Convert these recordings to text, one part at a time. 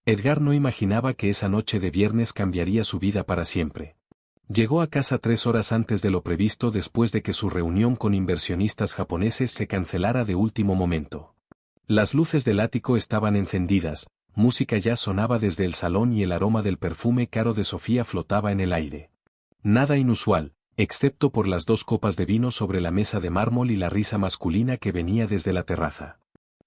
Edgar no imaginaba que esa noche de viernes cambiaría su vida para siempre. Llegó a casa 3 horas antes de lo previsto después de que su reunión con inversionistas japoneses se cancelara de último momento. Las luces del ático estaban encendidas, música ya sonaba desde el salón y el aroma del perfume caro de Sofía flotaba en el aire. Nada inusual, excepto por las 2 copas de vino sobre la mesa de mármol y la risa masculina que venía desde la terraza.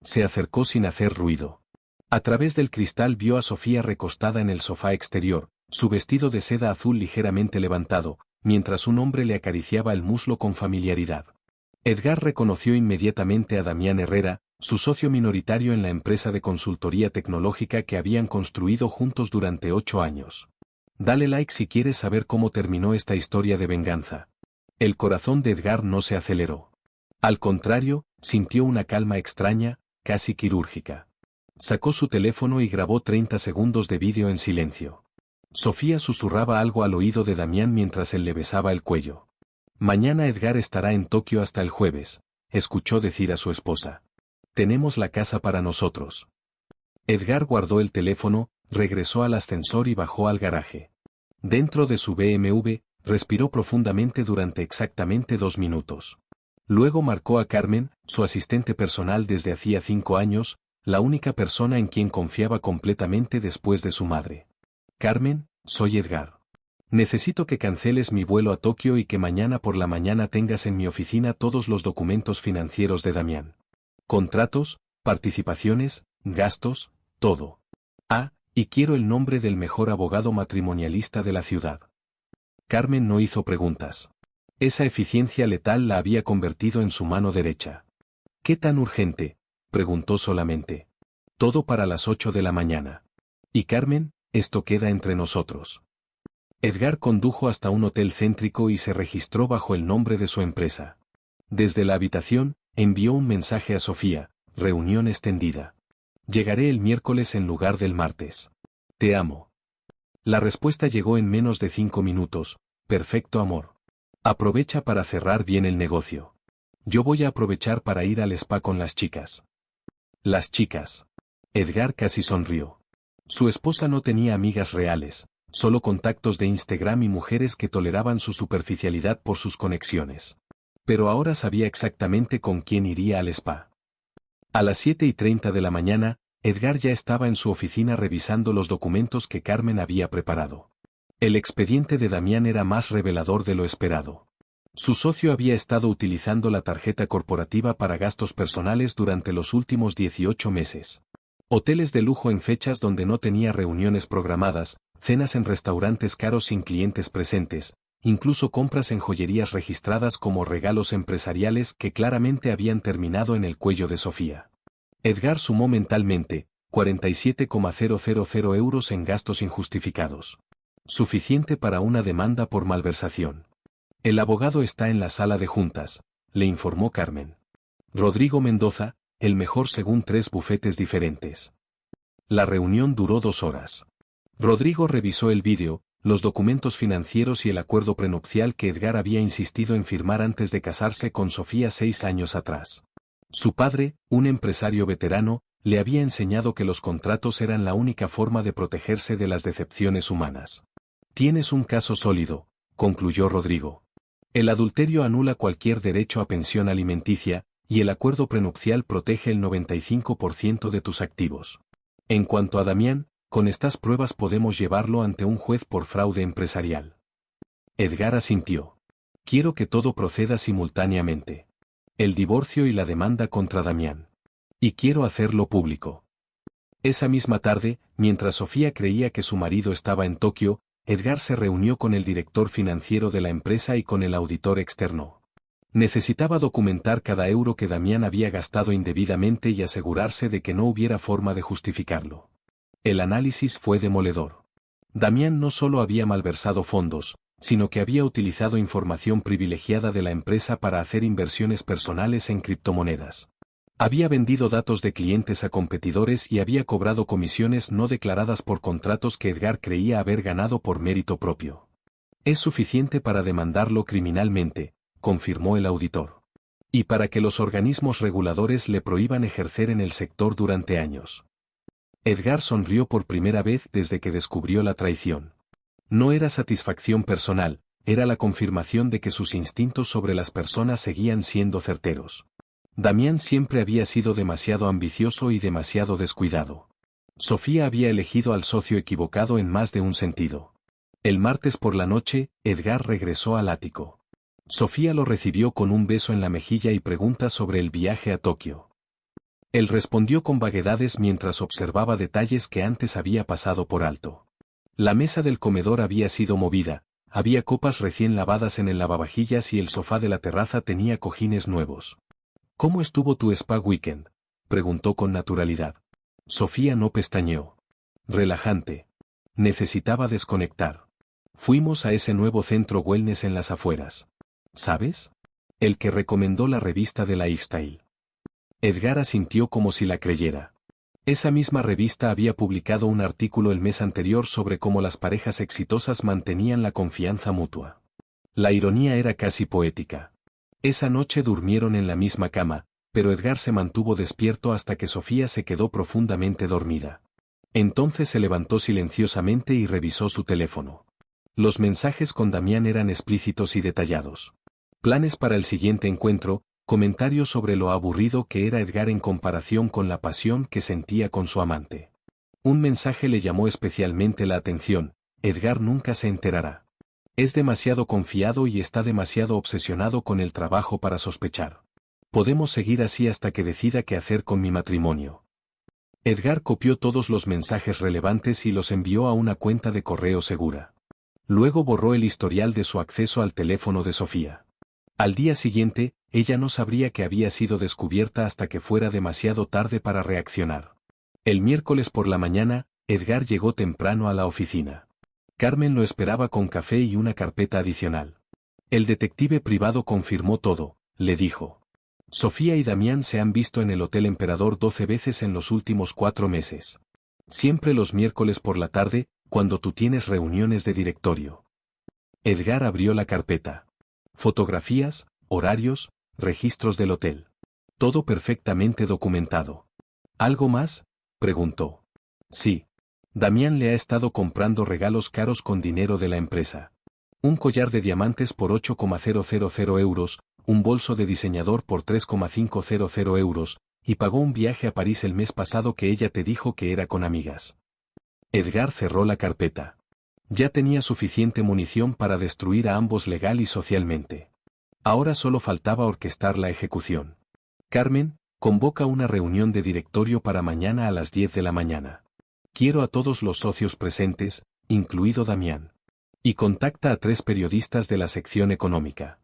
Se acercó sin hacer ruido. A través del cristal vio a Sofía recostada en el sofá exterior, su vestido de seda azul ligeramente levantado, mientras un hombre le acariciaba el muslo con familiaridad. Edgar reconoció inmediatamente a Damián Herrera, su socio minoritario en la empresa de consultoría tecnológica que habían construido juntos durante 8 años. Dale like si quieres saber cómo terminó esta historia de venganza. El corazón de Edgar no se aceleró. Al contrario, sintió una calma extraña, casi quirúrgica. Sacó su teléfono y grabó 30 segundos de vídeo en silencio. Sofía susurraba algo al oído de Damián mientras él le besaba el cuello. Mañana Edgar estará en Tokio hasta el jueves, escuchó decir a su esposa. Tenemos la casa para nosotros. Edgar guardó el teléfono, regresó al ascensor y bajó al garaje. Dentro de su BMW, respiró profundamente durante exactamente 2 minutos. Luego marcó a Carmen, su asistente personal desde hacía 5 años, la única persona en quien confiaba completamente después de su madre. Carmen, soy Edgar. Necesito que canceles mi vuelo a Tokio y que mañana por la mañana tengas en mi oficina todos los documentos financieros de Damián. Contratos, participaciones, gastos, todo. Ah, y quiero el nombre del mejor abogado matrimonialista de la ciudad. Carmen no hizo preguntas. Esa eficiencia letal la había convertido en su mano derecha. ¿Qué tan urgente?, preguntó solamente. Todo para las 8 de la mañana. Y Carmen, esto queda entre nosotros. Edgar condujo hasta un hotel céntrico y se registró bajo el nombre de su empresa. Desde la habitación, envió un mensaje a Sofía, reunión extendida. Llegaré el miércoles en lugar del martes. Te amo. La respuesta llegó en menos de 5 minutos, perfecto amor. Aprovecha para cerrar bien el negocio. Yo voy a aprovechar para ir al spa con las chicas. Las chicas. Edgar casi sonrió. Su esposa no tenía amigas reales, solo contactos de Instagram y mujeres que toleraban su superficialidad por sus conexiones. Pero ahora sabía exactamente con quién iría al spa. A las 7:30 de la mañana, Edgar ya estaba en su oficina revisando los documentos que Carmen había preparado. El expediente de Damián era más revelador de lo esperado. Su socio había estado utilizando la tarjeta corporativa para gastos personales durante los últimos 18 meses. Hoteles de lujo en fechas donde no tenía reuniones programadas, cenas en restaurantes caros sin clientes presentes, incluso compras en joyerías registradas como regalos empresariales que claramente habían terminado en el cuello de Sofía. Edgar sumó mentalmente 47,000 euros en gastos injustificados. Suficiente para una demanda por malversación. El abogado está en la sala de juntas, le informó Carmen. Rodrigo Mendoza, el mejor según 3 bufetes diferentes. La reunión duró 2 horas. Rodrigo revisó el vídeo, los documentos financieros y el acuerdo prenupcial que Edgar había insistido en firmar antes de casarse con Sofía 6 años atrás. Su padre, un empresario veterano, le había enseñado que los contratos eran la única forma de protegerse de las decepciones humanas. Tienes un caso sólido, concluyó Rodrigo. El adulterio anula cualquier derecho a pensión alimenticia, y el acuerdo prenupcial protege el 95% de tus activos. En cuanto a Damián, con estas pruebas podemos llevarlo ante un juez por fraude empresarial. Edgar asintió. Quiero que todo proceda simultáneamente. El divorcio y la demanda contra Damián. Y quiero hacerlo público. Esa misma tarde, mientras Sofía creía que su marido estaba en Tokio, Edgar se reunió con el director financiero de la empresa y con el auditor externo. Necesitaba documentar cada euro que Damián había gastado indebidamente y asegurarse de que no hubiera forma de justificarlo. El análisis fue demoledor. Damián no solo había malversado fondos, sino que había utilizado información privilegiada de la empresa para hacer inversiones personales en criptomonedas. Había vendido datos de clientes a competidores y había cobrado comisiones no declaradas por contratos que Edgar creía haber ganado por mérito propio. Es suficiente para demandarlo criminalmente, confirmó el auditor. Y para que los organismos reguladores le prohíban ejercer en el sector durante años. Edgar sonrió por primera vez desde que descubrió la traición. No era satisfacción personal, era la confirmación de que sus instintos sobre las personas seguían siendo certeros. Damián siempre había sido demasiado ambicioso y demasiado descuidado. Sofía había elegido al socio equivocado en más de un sentido. El martes por la noche, Edgar regresó al ático. Sofía lo recibió con un beso en la mejilla y preguntas sobre el viaje a Tokio. Él respondió con vaguedades mientras observaba detalles que antes había pasado por alto. La mesa del comedor había sido movida, había copas recién lavadas en el lavavajillas y el sofá de la terraza tenía cojines nuevos. ¿Cómo estuvo tu spa weekend?, preguntó con naturalidad. Sofía no pestañeó. Relajante. Necesitaba desconectar. Fuimos a ese nuevo centro wellness en las afueras. ¿Sabes? El que recomendó la revista de Lifestyle. Edgar asintió como si la creyera. Esa misma revista había publicado un artículo el mes anterior sobre cómo las parejas exitosas mantenían la confianza mutua. La ironía era casi poética. Esa noche durmieron en la misma cama, pero Edgar se mantuvo despierto hasta que Sofía se quedó profundamente dormida. Entonces se levantó silenciosamente y revisó su teléfono. Los mensajes con Damián eran explícitos y detallados. Planes para el siguiente encuentro, comentarios sobre lo aburrido que era Edgar en comparación con la pasión que sentía con su amante. Un mensaje le llamó especialmente la atención: Edgar nunca se enterará. Es demasiado confiado y está demasiado obsesionado con el trabajo para sospechar. Podemos seguir así hasta que decida qué hacer con mi matrimonio. Edgar copió todos los mensajes relevantes y los envió a una cuenta de correo segura. Luego borró el historial de su acceso al teléfono de Sofía. Al día siguiente, ella no sabría que había sido descubierta hasta que fuera demasiado tarde para reaccionar. El miércoles por la mañana, Edgar llegó temprano a la oficina. Carmen lo esperaba con café y una carpeta adicional. El detective privado confirmó todo, le dijo. Sofía y Damián se han visto en el Hotel Emperador 12 veces en los últimos 4 meses. Siempre los miércoles por la tarde, cuando tú tienes reuniones de directorio. Edgar abrió la carpeta. Fotografías, horarios, registros del hotel. Todo perfectamente documentado. ¿Algo más?, preguntó. Sí. Damián le ha estado comprando regalos caros con dinero de la empresa. Un collar de diamantes por 8,000 euros, un bolso de diseñador por 3,500 euros, y pagó un viaje a París el mes pasado que ella te dijo que era con amigas. Edgar cerró la carpeta. Ya tenía suficiente munición para destruir a ambos legal y socialmente. Ahora solo faltaba orquestar la ejecución. Carmen, convoca una reunión de directorio para mañana a las 10 de la mañana. Quiero a todos los socios presentes, incluido Damián. Y contacta a 3 periodistas de la sección económica.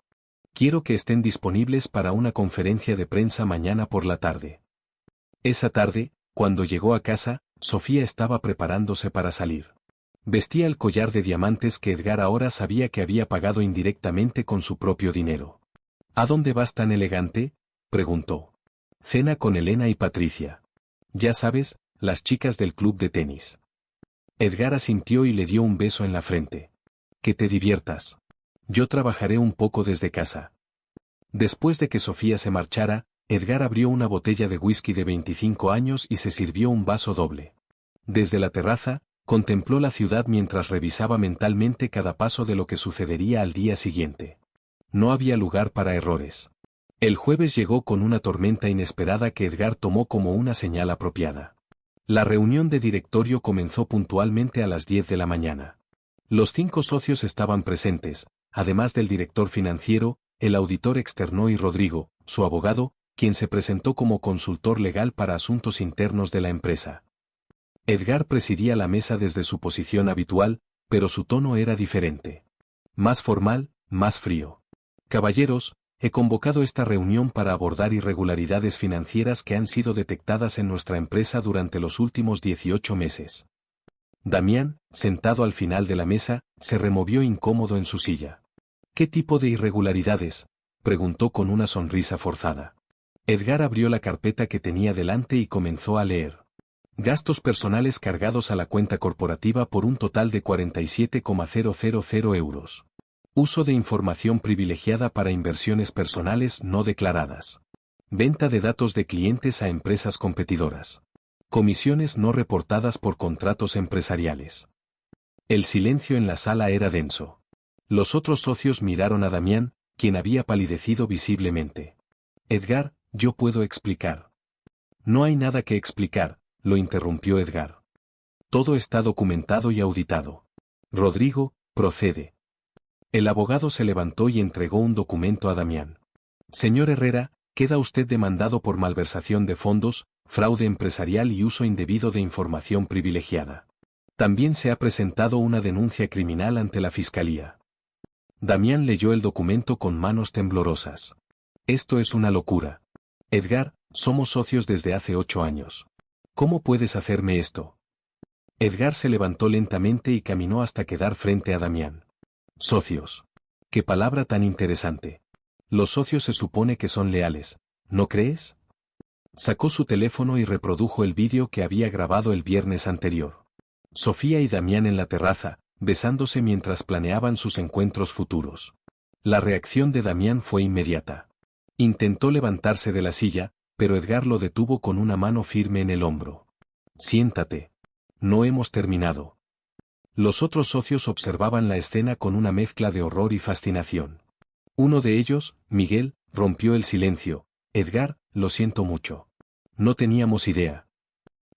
Quiero que estén disponibles para una conferencia de prensa mañana por la tarde. Esa tarde, cuando llegó a casa, Sofía estaba preparándose para salir. Vestía el collar de diamantes que Edgar ahora sabía que había pagado indirectamente con su propio dinero. ¿A dónde vas tan elegante?, preguntó. Cena con Elena y Patricia. Ya sabes, las chicas del club de tenis. Edgar asintió y le dio un beso en la frente. Que te diviertas. Yo trabajaré un poco desde casa. Después de que Sofía se marchara, Edgar abrió una botella de whisky de 25 años y se sirvió un vaso doble. Desde la terraza, contempló la ciudad mientras revisaba mentalmente cada paso de lo que sucedería al día siguiente. No había lugar para errores. El jueves llegó con una tormenta inesperada que Edgar tomó como una señal apropiada. La reunión de directorio comenzó puntualmente a las 10 de la mañana. Los 5 socios estaban presentes, además del director financiero, el auditor externo y Rodrigo, su abogado, quien se presentó como consultor legal para asuntos internos de la empresa. Edgar presidía la mesa desde su posición habitual, pero su tono era diferente. Más formal, más frío. Caballeros, he convocado esta reunión para abordar irregularidades financieras que han sido detectadas en nuestra empresa durante los últimos 18 meses. Damián, sentado al final de la mesa, se removió incómodo en su silla. ¿Qué tipo de irregularidades?, preguntó con una sonrisa forzada. Edgar abrió la carpeta que tenía delante y comenzó a leer. Gastos personales cargados a la cuenta corporativa por un total de 47,000 euros. Uso de información privilegiada para inversiones personales no declaradas. Venta de datos de clientes a empresas competidoras. Comisiones no reportadas por contratos empresariales. El silencio en la sala era denso. Los otros socios miraron a Damián, quien había palidecido visiblemente. Edgar, yo puedo explicar. No hay nada que explicar, lo interrumpió Edgar. Todo está documentado y auditado. Rodrigo, procede. El abogado se levantó y entregó un documento a Damián. Señor Herrera, queda usted demandado por malversación de fondos, fraude empresarial y uso indebido de información privilegiada. También se ha presentado una denuncia criminal ante la Fiscalía. Damián leyó el documento con manos temblorosas. Esto es una locura. Edgar, somos socios desde hace 8 años. ¿Cómo puedes hacerme esto? Edgar se levantó lentamente y caminó hasta quedar frente a Damián. Socios. Qué palabra tan interesante. Los socios se supone que son leales, ¿no crees? Sacó su teléfono y reprodujo el vídeo que había grabado el viernes anterior. Sofía y Damián en la terraza, besándose mientras planeaban sus encuentros futuros. La reacción de Damián fue inmediata. Intentó levantarse de la silla, pero Edgar lo detuvo con una mano firme en el hombro. Siéntate. No hemos terminado. Los otros socios observaban la escena con una mezcla de horror y fascinación. Uno de ellos, Miguel, rompió el silencio. Edgar, lo siento mucho. No teníamos idea.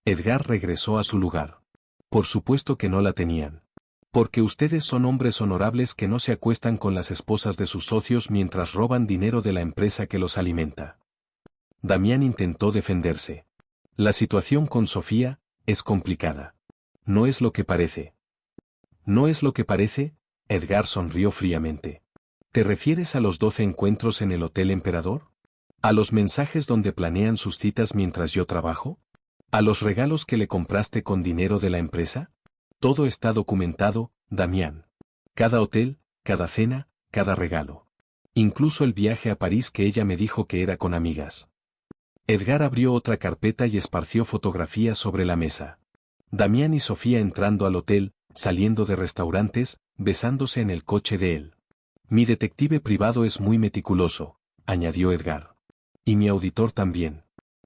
Edgar regresó a su lugar. Por supuesto que no la tenían. Porque ustedes son hombres honorables que no se acuestan con las esposas de sus socios mientras roban dinero de la empresa que los alimenta. Damián intentó defenderse. La situación con Sofía es complicada. No es lo que parece. ¿No es lo que parece? Edgar sonrió fríamente. ¿Te refieres a los 12 encuentros en el Hotel Emperador? ¿A los mensajes donde planean sus citas mientras yo trabajo? ¿A los regalos que le compraste con dinero de la empresa? Todo está documentado, Damián. Cada hotel, cada cena, cada regalo. Incluso el viaje a París que ella me dijo que era con amigas. Edgar abrió otra carpeta y esparció fotografías sobre la mesa. Damián y Sofía entrando al hotel, saliendo de restaurantes, besándose en el coche de él. Mi detective privado es muy meticuloso, añadió Edgar. Y mi auditor también.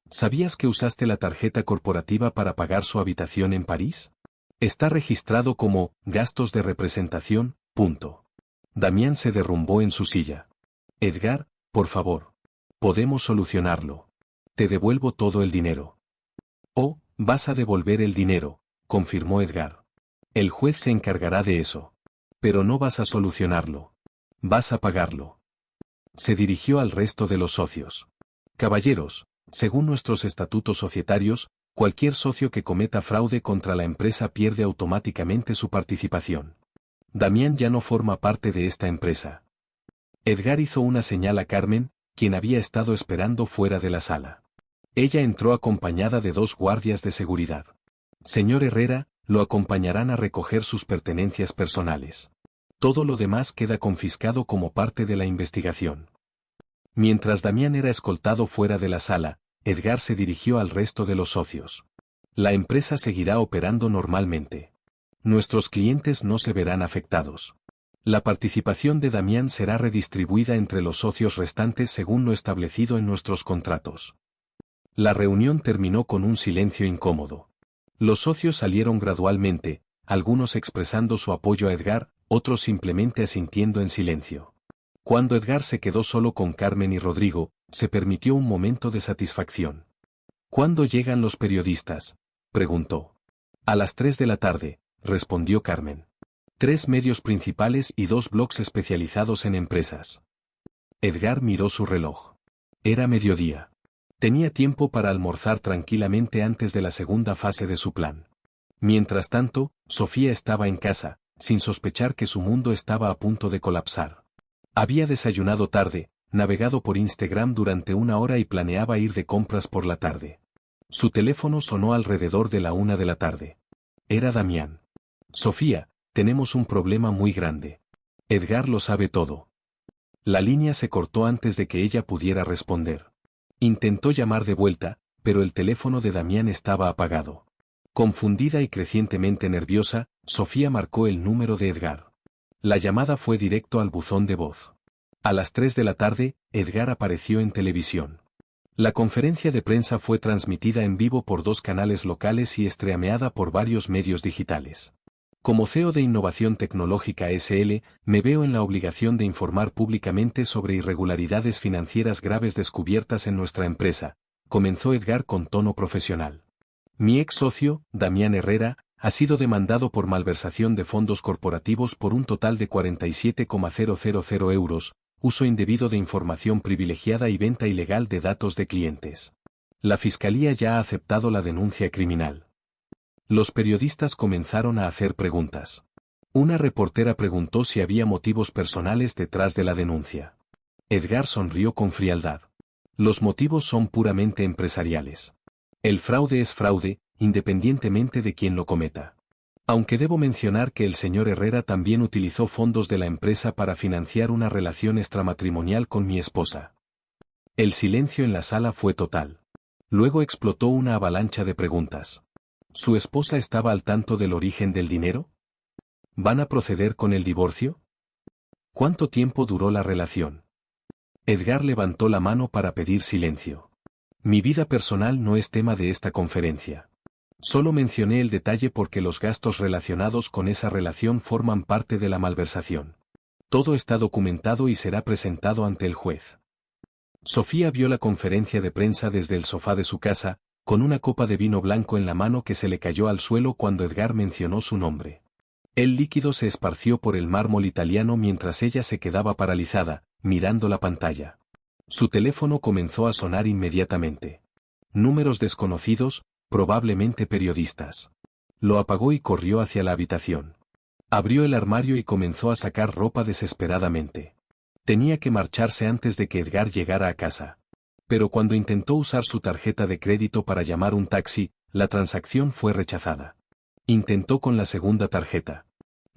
¿Sabías que usaste la tarjeta corporativa para pagar su habitación en París? Está registrado como gastos de representación, punto. Damián se derrumbó en su silla. Edgar, por favor. Podemos solucionarlo. Te devuelvo todo el dinero. Oh, vas a devolver el dinero, confirmó Edgar. El juez se encargará de eso. Pero no vas a solucionarlo. Vas a pagarlo. Se dirigió al resto de los socios. Caballeros, según nuestros estatutos societarios, cualquier socio que cometa fraude contra la empresa pierde automáticamente su participación. Damián ya no forma parte de esta empresa. Edgar hizo una señal a Carmen, quien había estado esperando fuera de la sala. Ella entró acompañada de 2 guardias de seguridad. Señor Herrera, lo acompañarán a recoger sus pertenencias personales. Todo lo demás queda confiscado como parte de la investigación. Mientras Damián era escoltado fuera de la sala, Edgar se dirigió al resto de los socios. La empresa seguirá operando normalmente. Nuestros clientes no se verán afectados. La participación de Damián será redistribuida entre los socios restantes según lo establecido en nuestros contratos. La reunión terminó con un silencio incómodo. Los socios salieron gradualmente, algunos expresando su apoyo a Edgar, otros simplemente asintiendo en silencio. Cuando Edgar se quedó solo con Carmen y Rodrigo, se permitió un momento de satisfacción. ¿Cuándo llegan los periodistas?, preguntó. A las 3 de la tarde, respondió Carmen. 3 medios principales y 2 blogs especializados en empresas. Edgar miró su reloj. Era mediodía. Tenía tiempo para almorzar tranquilamente antes de la segunda fase de su plan. Mientras tanto, Sofía estaba en casa, sin sospechar que su mundo estaba a punto de colapsar. Había desayunado tarde, navegado por Instagram durante 1 hora y planeaba ir de compras por la tarde. Su teléfono sonó alrededor de la 1 de la tarde. Era Damián. Sofía, tenemos un problema muy grande. Edgar lo sabe todo. La línea se cortó antes de que ella pudiera responder. Intentó llamar de vuelta, pero el teléfono de Damián estaba apagado. Confundida y crecientemente nerviosa, Sofía marcó el número de Edgar. La llamada fue directo al buzón de voz. A las 3 de la tarde, Edgar apareció en televisión. La conferencia de prensa fue transmitida en vivo por 2 canales locales y streameada por varios medios digitales. Como CEO de Innovación Tecnológica SL, me veo en la obligación de informar públicamente sobre irregularidades financieras graves descubiertas en nuestra empresa, comenzó Edgar con tono profesional. Mi ex socio, Damián Herrera, ha sido demandado por malversación de fondos corporativos por un total de 47,000 euros, uso indebido de información privilegiada y venta ilegal de datos de clientes. La Fiscalía ya ha aceptado la denuncia criminal. Los periodistas comenzaron a hacer preguntas. Una reportera preguntó si había motivos personales detrás de la denuncia. Edgar sonrió con frialdad. Los motivos son puramente empresariales. El fraude es fraude, independientemente de quién lo cometa. Aunque debo mencionar que el señor Herrera también utilizó fondos de la empresa para financiar una relación extramatrimonial con mi esposa. El silencio en la sala fue total. Luego explotó una avalancha de preguntas. ¿Su esposa estaba al tanto del origen del dinero? ¿Van a proceder con el divorcio? ¿Cuánto tiempo duró la relación? Edgar levantó la mano para pedir silencio. Mi vida personal no es tema de esta conferencia. Solo mencioné el detalle porque los gastos relacionados con esa relación forman parte de la malversación. Todo está documentado y será presentado ante el juez. Sofía vio la conferencia de prensa desde el sofá de su casa, con una copa de vino blanco en la mano que se le cayó al suelo cuando Edgar mencionó su nombre. El líquido se esparció por el mármol italiano mientras ella se quedaba paralizada, mirando la pantalla. Su teléfono comenzó a sonar inmediatamente. Números desconocidos, probablemente periodistas. Lo apagó y corrió hacia la habitación. Abrió el armario y comenzó a sacar ropa desesperadamente. Tenía que marcharse antes de que Edgar llegara a casa. Pero cuando intentó usar su tarjeta de crédito para llamar un taxi, la transacción fue rechazada. Intentó con la segunda tarjeta.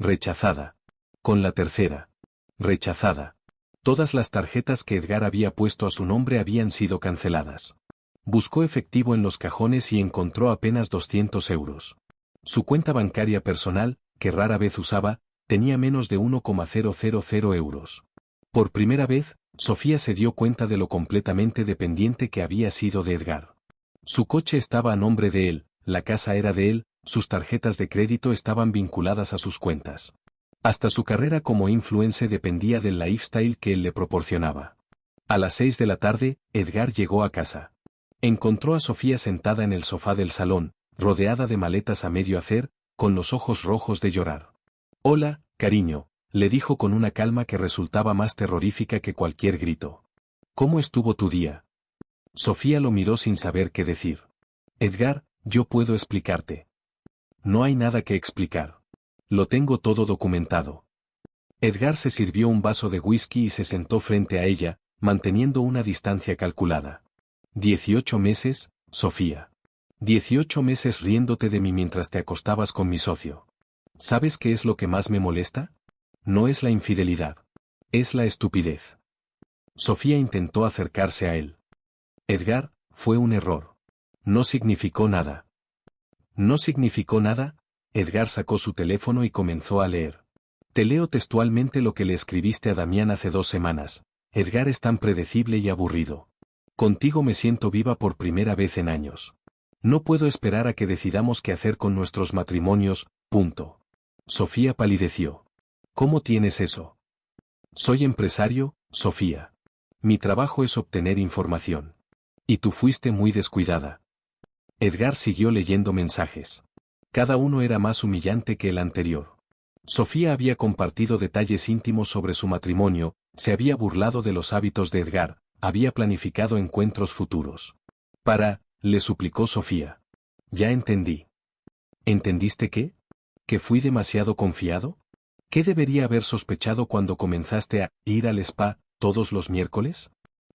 Rechazada. Con la tercera. Rechazada. Todas las tarjetas que Edgar había puesto a su nombre habían sido canceladas. Buscó efectivo en los cajones y encontró apenas 200 euros. Su cuenta bancaria personal, que rara vez usaba, tenía menos de 1,000 euros. Por primera vez, Sofía se dio cuenta de lo completamente dependiente que había sido de Edgar. Su coche estaba a nombre de él, la casa era de él, sus tarjetas de crédito estaban vinculadas a sus cuentas. Hasta su carrera como influencer dependía del lifestyle que él le proporcionaba. A las 6 de la tarde, Edgar llegó a casa. Encontró a Sofía sentada en el sofá del salón, rodeada de maletas a medio hacer, con los ojos rojos de llorar. «Hola, cariño», le dijo con una calma que resultaba más terrorífica que cualquier grito. «¿Cómo estuvo tu día?» Sofía lo miró sin saber qué decir. «Edgar, yo puedo explicarte». «No hay nada que explicar. Lo tengo todo documentado». Edgar se sirvió un vaso de whisky y se sentó frente a ella, manteniendo una distancia calculada. 18 meses, Sofía. 18 meses riéndote de mí mientras te acostabas con mi socio. ¿Sabes qué es lo que más me molesta? No es la infidelidad. Es la estupidez. Sofía intentó acercarse a él. Edgar, fue un error. No significó nada. ¿No significó nada? Edgar sacó su teléfono y comenzó a leer. Te leo textualmente lo que le escribiste a Damián hace 2 semanas. Edgar es tan predecible y aburrido. Contigo me siento viva por primera vez en años. No puedo esperar a que decidamos qué hacer con nuestros matrimonios, punto. Sofía palideció. ¿Cómo tienes eso? Soy empresario, Sofía. Mi trabajo es obtener información. Y tú fuiste muy descuidada. Edgar siguió leyendo mensajes. Cada uno era más humillante que el anterior. Sofía había compartido detalles íntimos sobre su matrimonio, se había burlado de los hábitos de Edgar, había planificado encuentros futuros. Le suplicó Sofía. Ya entendí. ¿Entendiste qué? ¿Que fui demasiado confiado? ¿Qué debería haber sospechado cuando comenzaste a ir al spa todos los miércoles?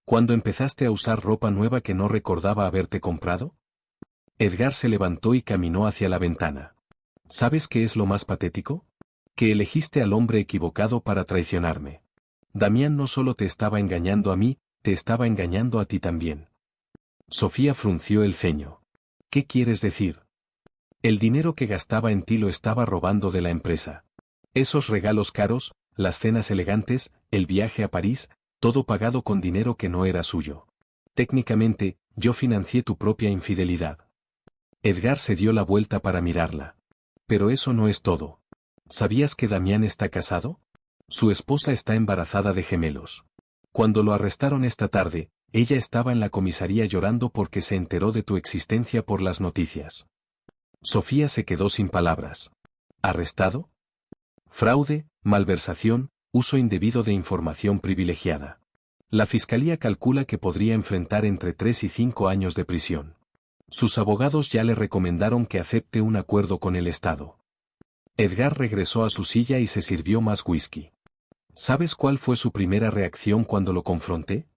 ¿Cuando empezaste a usar ropa nueva que no recordaba haberte comprado? Edgar se levantó y caminó hacia la ventana. ¿Sabes qué es lo más patético? Que elegiste al hombre equivocado para traicionarme. Damián no solo te estaba engañando a mí, te estaba engañando a ti también. Sofía frunció el ceño. ¿Qué quieres decir? El dinero que gastaba en ti lo estaba robando de la empresa. Esos regalos caros, las cenas elegantes, el viaje a París, todo pagado con dinero que no era suyo. Técnicamente, yo financié tu propia infidelidad. Edgar se dio la vuelta para mirarla. Pero eso no es todo. ¿Sabías que Damián está casado? Su esposa está embarazada de gemelos. Cuando lo arrestaron esta tarde, ella estaba en la comisaría llorando porque se enteró de tu existencia por las noticias. Sofía se quedó sin palabras. ¿Arrestado? Fraude, malversación, uso indebido de información privilegiada. La fiscalía calcula que podría enfrentar entre 3 y 5 años de prisión. Sus abogados ya le recomendaron que acepte un acuerdo con el Estado. Edgar regresó a su silla y se sirvió más whisky. ¿Sabes cuál fue su primera reacción cuando lo confronté?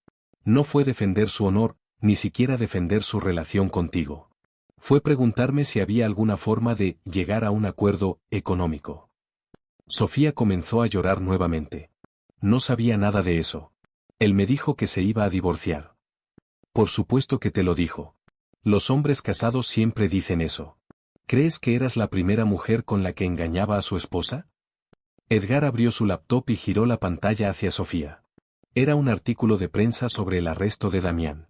No fue defender su honor, ni siquiera defender su relación contigo. Fue preguntarme si había alguna forma de llegar a un acuerdo económico. Sofía comenzó a llorar nuevamente. No sabía nada de eso. Él me dijo que se iba a divorciar. Por supuesto que te lo dijo. Los hombres casados siempre dicen eso. ¿Crees que eras la primera mujer con la que engañaba a su esposa? Edgar abrió su laptop y giró la pantalla hacia Sofía. Era un artículo de prensa sobre el arresto de Damián.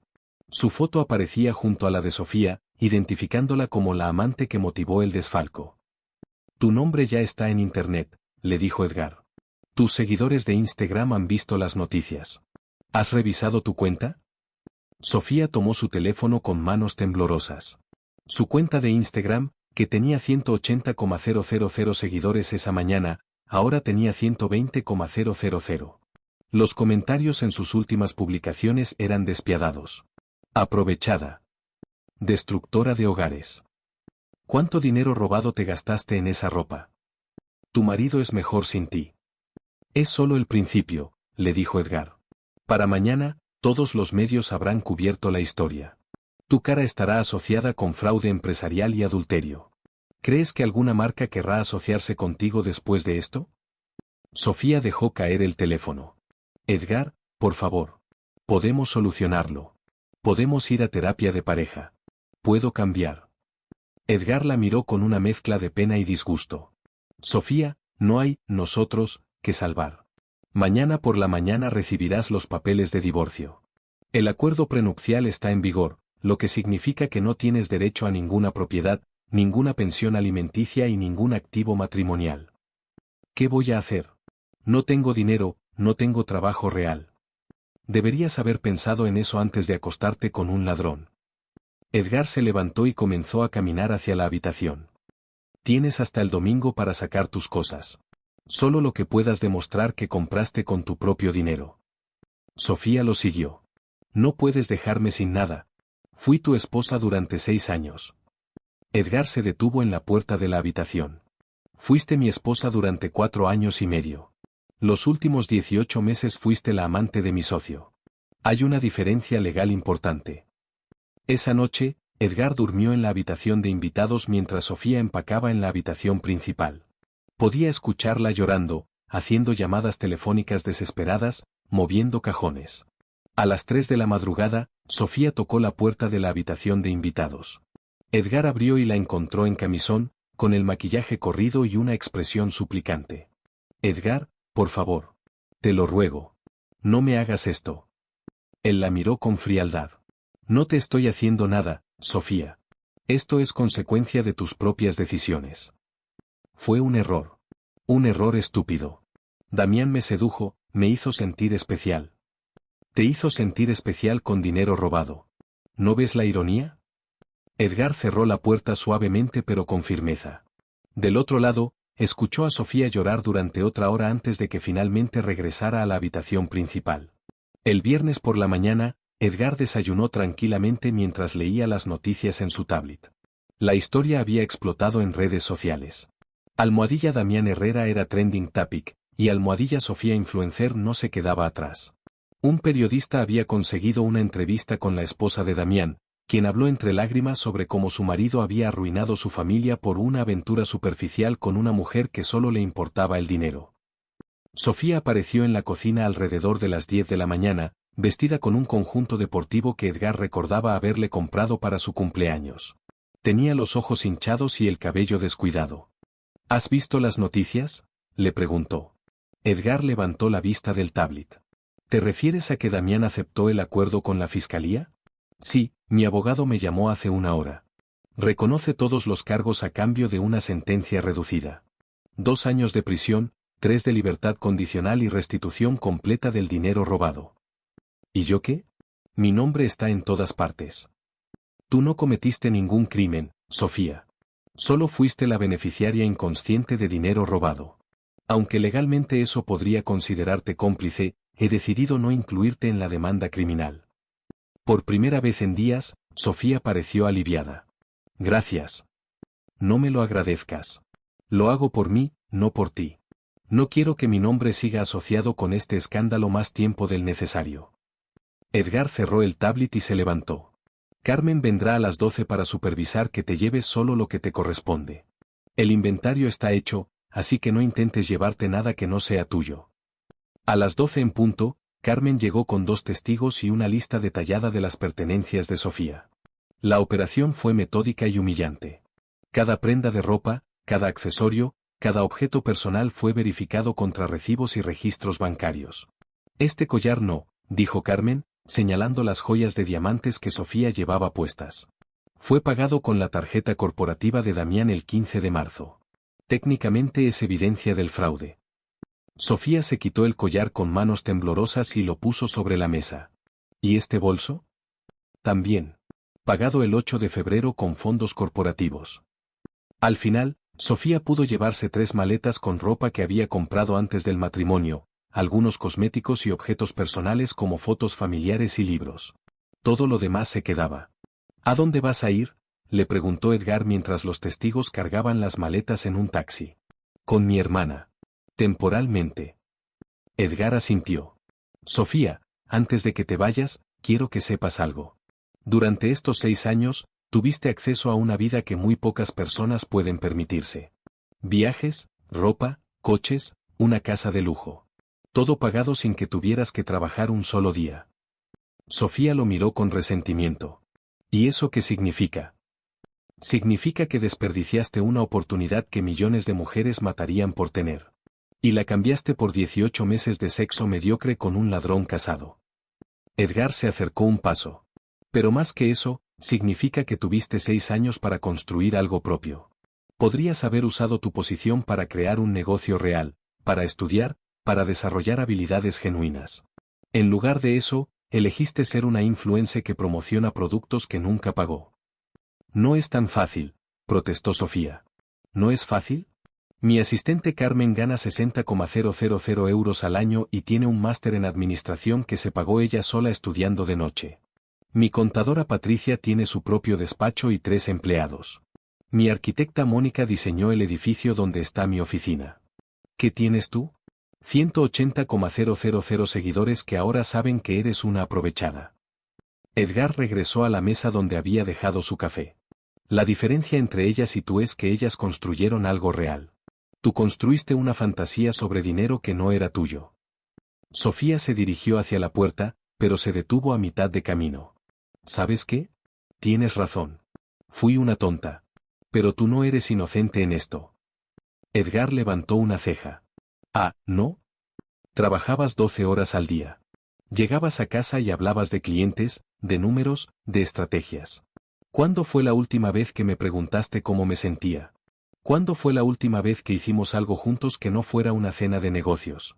Su foto aparecía junto a la de Sofía, identificándola como la amante que motivó el desfalco. Tu nombre ya está en Internet, le dijo Edgar. Tus seguidores de Instagram han visto las noticias. ¿Has revisado tu cuenta? Sofía tomó su teléfono con manos temblorosas. Su cuenta de Instagram, que tenía 180,000 seguidores esa mañana, ahora tenía 120,000. Los comentarios en sus últimas publicaciones eran despiadados. Aprovechada. Destructora de hogares. ¿Cuánto dinero robado te gastaste en esa ropa? Tu marido es mejor sin ti. Es solo el principio, le dijo Edgar. Para mañana, todos los medios habrán cubierto la historia. Tu cara estará asociada con fraude empresarial y adulterio. ¿Crees que alguna marca querrá asociarse contigo después de esto? Sofía dejó caer el teléfono. Edgar, por favor. Podemos solucionarlo. Podemos ir a terapia de pareja. Puedo cambiar. Edgar la miró con una mezcla de pena y disgusto. Sofía, no hay, nosotros, que salvar. Mañana por la mañana recibirás los papeles de divorcio. El acuerdo prenupcial está en vigor, lo que significa que no tienes derecho a ninguna propiedad, ninguna pensión alimenticia y ningún activo matrimonial. ¿Qué voy a hacer? No tengo dinero, no tengo trabajo real. Deberías haber pensado en eso antes de acostarte con un ladrón. Edgar se levantó y comenzó a caminar hacia la habitación. Tienes hasta el domingo para sacar tus cosas. Solo lo que puedas demostrar que compraste con tu propio dinero. Sofía lo siguió. No puedes dejarme sin nada. Fui tu esposa durante 6 años. Edgar se detuvo en la puerta de la habitación. Fuiste mi esposa durante 4 años y medio. Los últimos 18 meses fuiste la amante de mi socio. Hay una diferencia legal importante. Esa noche, Edgar durmió en la habitación de invitados mientras Sofía empacaba en la habitación principal. Podía escucharla llorando, haciendo llamadas telefónicas desesperadas, moviendo cajones. A las 3 de la madrugada, Sofía tocó la puerta de la habitación de invitados. Edgar abrió y la encontró en camisón, con el maquillaje corrido y una expresión suplicante. Edgar, por favor. Te lo ruego. No me hagas esto. Él la miró con frialdad. No te estoy haciendo nada, Sofía. Esto es consecuencia de tus propias decisiones. Fue un error. Un error estúpido. Damián me sedujo, me hizo sentir especial. Te hizo sentir especial con dinero robado. ¿No ves la ironía? Edgar cerró la puerta suavemente pero con firmeza. Del otro lado, escuchó a Sofía llorar durante otra hora antes de que finalmente regresara a la habitación principal. El viernes por la mañana, Edgar desayunó tranquilamente mientras leía las noticias en su tablet. La historia había explotado en redes sociales. Almohadilla Damián Herrera era trending topic, y Almohadilla Sofía Influencer no se quedaba atrás. Un periodista había conseguido una entrevista con la esposa de Damián, quien habló entre lágrimas sobre cómo su marido había arruinado su familia por una aventura superficial con una mujer que solo le importaba el dinero. Sofía apareció en la cocina alrededor de las 10 de la mañana, vestida con un conjunto deportivo que Edgar recordaba haberle comprado para su cumpleaños. Tenía los ojos hinchados y el cabello descuidado. ¿Has visto las noticias?, le preguntó. Edgar levantó la vista del tablet. ¿Te refieres a que Damián aceptó el acuerdo con la fiscalía? Sí, mi abogado me llamó hace una hora. Reconoce todos los cargos a cambio de una sentencia reducida. 2 años de prisión, 3 de libertad condicional y restitución completa del dinero robado. ¿Y yo qué? Mi nombre está en todas partes. Tú no cometiste ningún crimen, Sofía. Solo fuiste la beneficiaria inconsciente de dinero robado. Aunque legalmente eso podría considerarte cómplice, he decidido no incluirte en la demanda criminal. Por primera vez en días, Sofía pareció aliviada. Gracias. No me lo agradezcas. Lo hago por mí, no por ti. No quiero que mi nombre siga asociado con este escándalo más tiempo del necesario. Edgar cerró el tablet y se levantó. Carmen vendrá a las 12 para supervisar que te lleves solo lo que te corresponde. El inventario está hecho, así que no intentes llevarte nada que no sea tuyo. A las 12 en punto, Carmen llegó con 2 testigos y una lista detallada de las pertenencias de Sofía. La operación fue metódica y humillante. Cada prenda de ropa, cada accesorio, cada objeto personal fue verificado contra recibos y registros bancarios. Este collar no, dijo Carmen, señalando las joyas de diamantes que Sofía llevaba puestas. Fue pagado con la tarjeta corporativa de Damián el 15 de marzo. Técnicamente es evidencia del fraude. Sofía se quitó el collar con manos temblorosas y lo puso sobre la mesa. ¿Y este bolso? También. Pagado el 8 de febrero con fondos corporativos. Al final, Sofía pudo llevarse 3 maletas con ropa que había comprado antes del matrimonio, algunos cosméticos y objetos personales como fotos familiares y libros. Todo lo demás se quedaba. ¿A dónde vas a ir?, le preguntó Edgar mientras los testigos cargaban las maletas en un taxi. Con mi hermana. Temporalmente. Edgar asintió. Sofía, antes de que te vayas, quiero que sepas algo. Durante estos 6 años, tuviste acceso a una vida que muy pocas personas pueden permitirse. Viajes, ropa, coches, una casa de lujo. Todo pagado sin que tuvieras que trabajar un solo día. Sofía lo miró con resentimiento. ¿Y eso qué significa? Significa que desperdiciaste una oportunidad que millones de mujeres matarían por tener. Y la cambiaste por 18 meses de sexo mediocre con un ladrón casado. Edgar se acercó un paso. Pero más que eso, significa que tuviste 6 años para construir algo propio. Podrías haber usado tu posición para crear un negocio real, para estudiar, para desarrollar habilidades genuinas. En lugar de eso, elegiste ser una influencer que promociona productos que nunca pagó. No es tan fácil, protestó Sofía. ¿No es fácil? Mi asistente Carmen gana 60,000 euros al año y tiene un máster en administración que se pagó ella sola estudiando de noche. Mi contadora Patricia tiene su propio despacho y 3 empleados. Mi arquitecta Mónica diseñó el edificio donde está mi oficina. ¿Qué tienes tú? 180,000 seguidores que ahora saben que eres una aprovechada. Edgar regresó a la mesa donde había dejado su café. La diferencia entre ellas y tú es que ellas construyeron algo real. Tú construiste una fantasía sobre dinero que no era tuyo. Sofía se dirigió hacia la puerta, pero se detuvo a mitad de camino. ¿Sabes qué? Tienes razón. Fui una tonta. Pero tú no eres inocente en esto. Edgar levantó una ceja. Ah, ¿no? Trabajabas 12 horas al día. Llegabas a casa y hablabas de clientes, de números, de estrategias. ¿Cuándo fue la última vez que me preguntaste cómo me sentía? ¿Cuándo fue la última vez que hicimos algo juntos que no fuera una cena de negocios?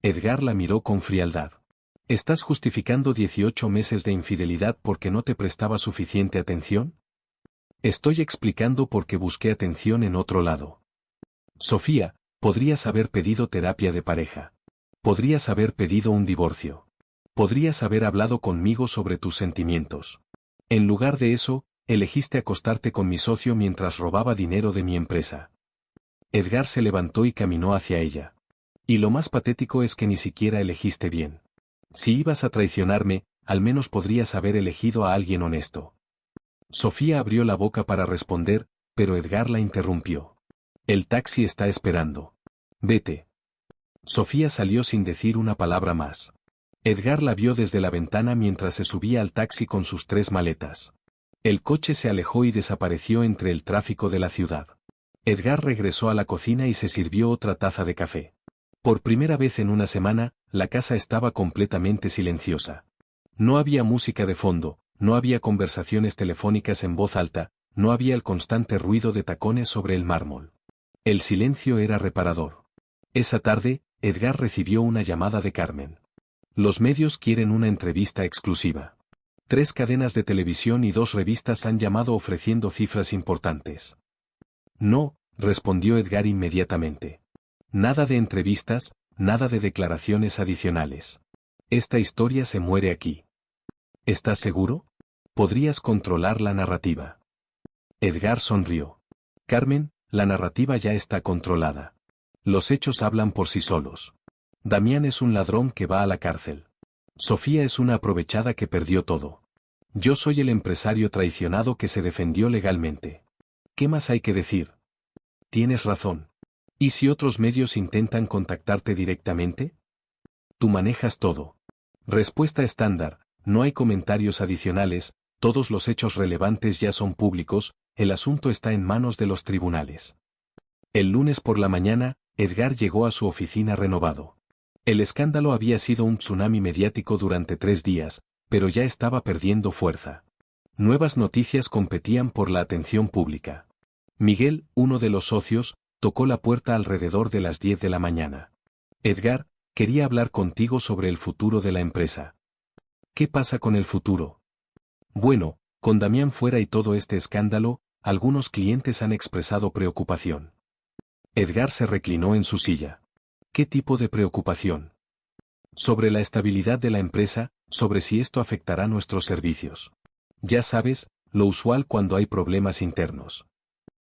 Edgar la miró con frialdad. ¿Estás justificando 18 meses de infidelidad porque no te prestaba suficiente atención? Estoy explicando por qué busqué atención en otro lado. Sofía, podrías haber pedido terapia de pareja. Podrías haber pedido un divorcio. Podrías haber hablado conmigo sobre tus sentimientos. En lugar de eso, elegiste acostarte con mi socio mientras robaba dinero de mi empresa. Edgar se levantó y caminó hacia ella. Y lo más patético es que ni siquiera elegiste bien. Si ibas a traicionarme, al menos podrías haber elegido a alguien honesto. Sofía abrió la boca para responder, pero Edgar la interrumpió. El taxi está esperando. Vete. Sofía salió sin decir una palabra más. Edgar la vio desde la ventana mientras se subía al taxi con sus 3 maletas. El coche se alejó y desapareció entre el tráfico de la ciudad. Edgar regresó a la cocina y se sirvió otra taza de café. Por primera vez en una semana, la casa estaba completamente silenciosa. No había música de fondo, no había conversaciones telefónicas en voz alta, no había el constante ruido de tacones sobre el mármol. El silencio era reparador. Esa tarde, Edgar recibió una llamada de Carmen. Los medios quieren una entrevista exclusiva. 3 cadenas de televisión y 2 revistas han llamado ofreciendo cifras importantes. No, respondió Edgar inmediatamente. Nada de entrevistas, nada de declaraciones adicionales. Esta historia se muere aquí. ¿Estás seguro? Podrías controlar la narrativa. Edgar sonrió. Carmen, la narrativa ya está controlada. Los hechos hablan por sí solos. Damián es un ladrón que va a la cárcel. Sofía es una aprovechada que perdió todo. Yo soy el empresario traicionado que se defendió legalmente. ¿Qué más hay que decir? Tienes razón. ¿Y si otros medios intentan contactarte directamente? Tú manejas todo. Respuesta estándar, no hay comentarios adicionales, todos los hechos relevantes ya son públicos, el asunto está en manos de los tribunales. El lunes por la mañana, Edgar llegó a su oficina renovado. El escándalo había sido un tsunami mediático durante 3 días, pero ya estaba perdiendo fuerza. Nuevas noticias competían por la atención pública. Miguel, uno de los socios, tocó la puerta alrededor de las 10 de la mañana. Edgar, quería hablar contigo sobre el futuro de la empresa. ¿Qué pasa con el futuro? Bueno, con Damián fuera y todo este escándalo, algunos clientes han expresado preocupación. Edgar se reclinó en su silla. ¿Qué tipo de preocupación? Sobre la estabilidad de la empresa, sobre si esto afectará nuestros servicios. Ya sabes, lo usual cuando hay problemas internos.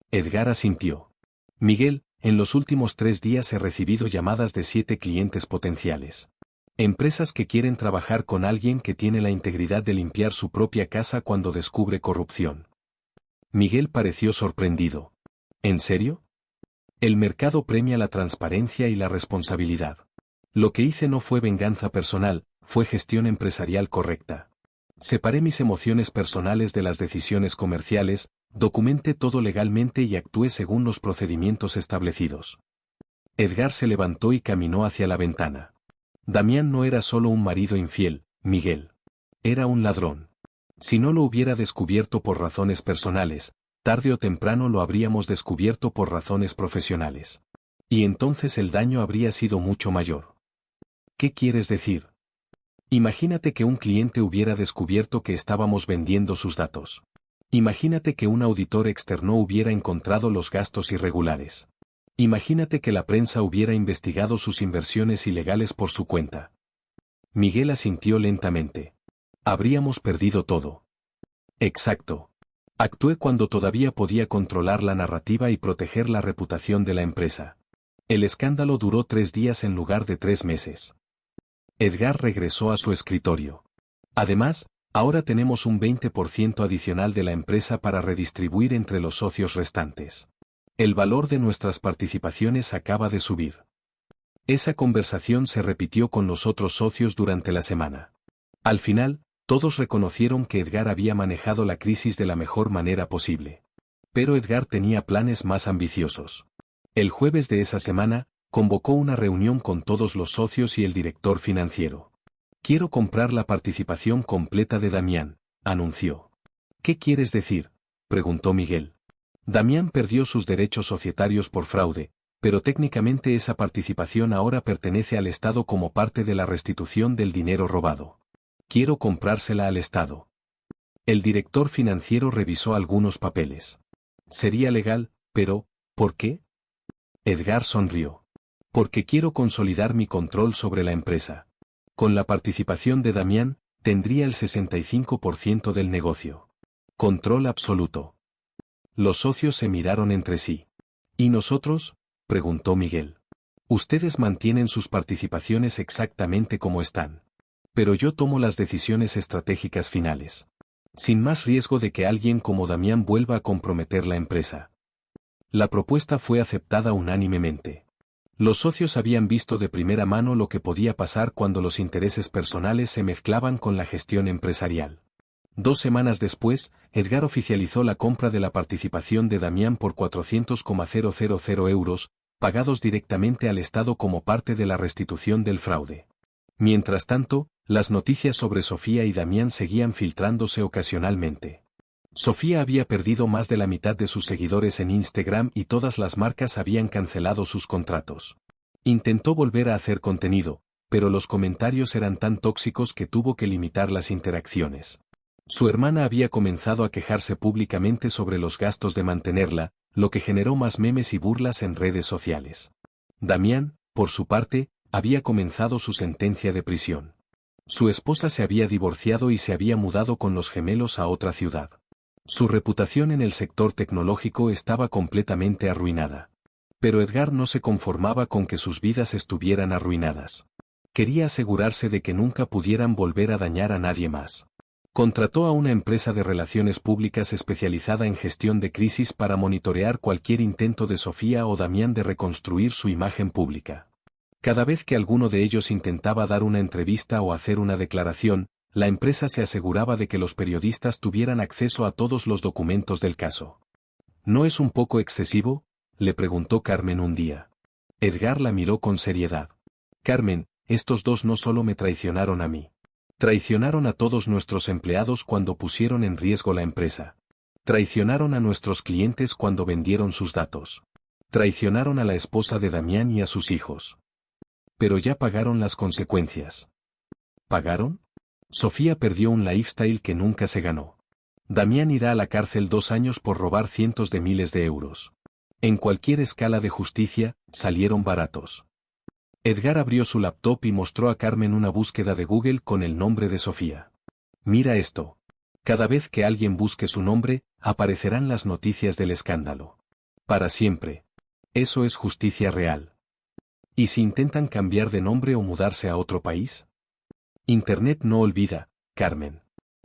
Edgar asintió. Miguel, en los últimos 3 días he recibido llamadas de 7 clientes potenciales. Empresas que quieren trabajar con alguien que tiene la integridad de limpiar su propia casa cuando descubre corrupción. Miguel pareció sorprendido. ¿En serio? El mercado premia la transparencia y la responsabilidad. Lo que hice no fue venganza personal, fue gestión empresarial correcta. Separé mis emociones personales de las decisiones comerciales, documenté todo legalmente y actué según los procedimientos establecidos. Edgar se levantó y caminó hacia la ventana. Damián no era solo un marido infiel, Miguel. Era un ladrón. Si no lo hubiera descubierto por razones personales, tarde o temprano lo habríamos descubierto por razones profesionales. Y entonces el daño habría sido mucho mayor. ¿Qué quieres decir? Imagínate que un cliente hubiera descubierto que estábamos vendiendo sus datos. Imagínate que un auditor externo hubiera encontrado los gastos irregulares. Imagínate que la prensa hubiera investigado sus inversiones ilegales por su cuenta. Miguel asintió lentamente. Habríamos perdido todo. Exacto. Actué cuando todavía podía controlar la narrativa y proteger la reputación de la empresa. El escándalo duró 3 días en lugar de 3 meses. Edgar regresó a su escritorio. Además, ahora tenemos un 20% adicional de la empresa para redistribuir entre los socios restantes. El valor de nuestras participaciones acaba de subir. Esa conversación se repitió con los otros socios durante la semana. Al final, todos reconocieron que Edgar había manejado la crisis de la mejor manera posible. Pero Edgar tenía planes más ambiciosos. El jueves de esa semana, convocó una reunión con todos los socios y el director financiero. Quiero comprar la participación completa de Damián, anunció. ¿Qué quieres decir?, preguntó Miguel. Damián perdió sus derechos societarios por fraude, pero técnicamente esa participación ahora pertenece al Estado como parte de la restitución del dinero robado. Quiero comprársela al Estado. El director financiero revisó algunos papeles. Sería legal, pero, ¿por qué? Edgar sonrió. Porque quiero consolidar mi control sobre la empresa. Con la participación de Damián, tendría el 65% del negocio. Control absoluto. Los socios se miraron entre sí. ¿Y nosotros?, preguntó Miguel. Ustedes mantienen sus participaciones exactamente como están. Pero yo tomo las decisiones estratégicas finales. Sin más riesgo de que alguien como Damián vuelva a comprometer la empresa. La propuesta fue aceptada unánimemente. Los socios habían visto de primera mano lo que podía pasar cuando los intereses personales se mezclaban con la gestión empresarial. 2 semanas después, Edgar oficializó la compra de la participación de Damián por 400,000 euros, pagados directamente al Estado como parte de la restitución del fraude. Mientras tanto, Las noticias sobre Sofía y Damián seguían filtrándose ocasionalmente. Sofía había perdido más de la mitad de sus seguidores en Instagram y todas las marcas habían cancelado sus contratos. Intentó volver a hacer contenido, pero los comentarios eran tan tóxicos que tuvo que limitar las interacciones. Su hermana había comenzado a quejarse públicamente sobre los gastos de mantenerla, lo que generó más memes y burlas en redes sociales. Damián, por su parte, había comenzado su sentencia de prisión. Su esposa se había divorciado y se había mudado con los gemelos a otra ciudad. Su reputación en el sector tecnológico estaba completamente arruinada. Pero Edgar no se conformaba con que sus vidas estuvieran arruinadas. Quería asegurarse de que nunca pudieran volver a dañar a nadie más. Contrató a una empresa de relaciones públicas especializada en gestión de crisis para monitorear cualquier intento de Sofía o Damián de reconstruir su imagen pública. Cada vez que alguno de ellos intentaba dar una entrevista o hacer una declaración, la empresa se aseguraba de que los periodistas tuvieran acceso a todos los documentos del caso. ¿No es un poco excesivo?, le preguntó Carmen un día. Edgar la miró con seriedad. Carmen, estos dos no solo me traicionaron a mí. Traicionaron a todos nuestros empleados cuando pusieron en riesgo la empresa. Traicionaron a nuestros clientes cuando vendieron sus datos. Traicionaron a la esposa de Damián y a sus hijos. Pero ya pagaron las consecuencias. ¿Pagaron? Sofía perdió un lifestyle que nunca se ganó. Damián irá a la cárcel 2 años por robar cientos de miles de euros. En cualquier escala de justicia, salieron baratos. Edgar abrió su laptop y mostró a Carmen una búsqueda de Google con el nombre de Sofía. Mira esto. Cada vez que alguien busque su nombre, aparecerán las noticias del escándalo. Para siempre. Eso es justicia real. ¿Y si intentan cambiar de nombre o mudarse a otro país? Internet no olvida, Carmen.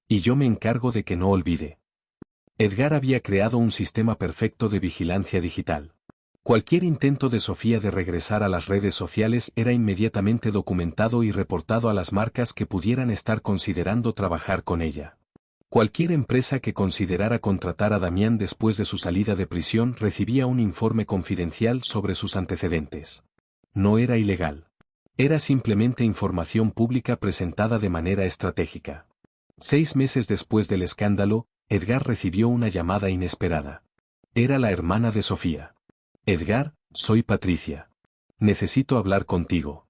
Y yo me encargo de que no olvide. Edgar había creado un sistema perfecto de vigilancia digital. Cualquier intento de Sofía de regresar a las redes sociales era inmediatamente documentado y reportado a las marcas que pudieran estar considerando trabajar con ella. Cualquier empresa que considerara contratar a Damián después de su salida de prisión recibía un informe confidencial sobre sus antecedentes. No era ilegal. Era simplemente información pública presentada de manera estratégica. 6 meses después del escándalo, Edgar recibió una llamada inesperada. Era la hermana de Sofía. Edgar, soy Patricia. Necesito hablar contigo.